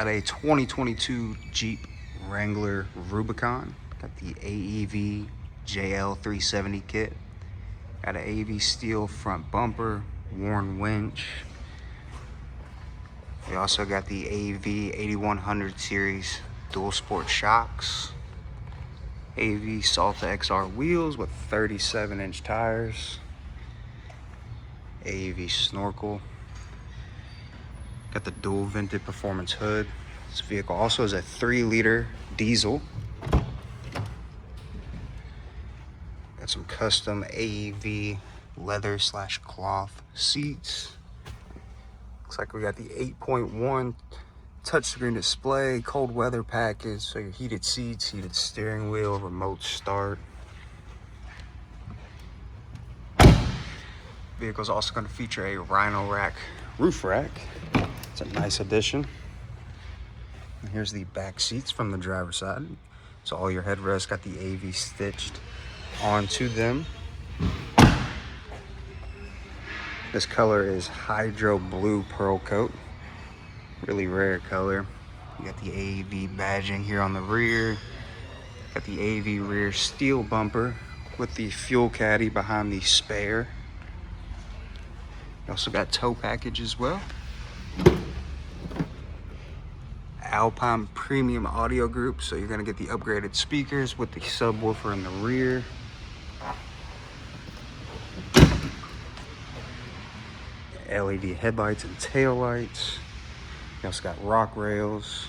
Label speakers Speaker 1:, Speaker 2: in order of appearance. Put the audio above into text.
Speaker 1: Got a 2022 Jeep Wrangler Rubicon. Got the AEV JL-370 kit. Got an AEV steel front bumper, worn winch. We also got the AEV 8100 series DualSport shocks. AEV Salta XR wheels with 37-inch tires. AEV snorkel. Got the dual vented performance hood. This vehicle also is a 3-liter diesel. Got some custom AEV leather / cloth seats. Looks like we got the 8.1 touchscreen display, cold weather package, so your heated seats, heated steering wheel, remote start. Vehicle's also going to feature a Rhino rack roof rack. It's a nice addition. And here's the back seats from the driver's side. So all your headrests got the AEV stitched onto them. This color is hydro blue Pearlcoat. Really rare color. You got the AEV badging here on the rear. Got the AEV rear steel bumper with the fuel caddy behind the spare. You also got tow package as well. Alpine premium audio group, so you're gonna get the upgraded speakers with the subwoofer in the rear. LED headlights and tail lights. You also got rock rails.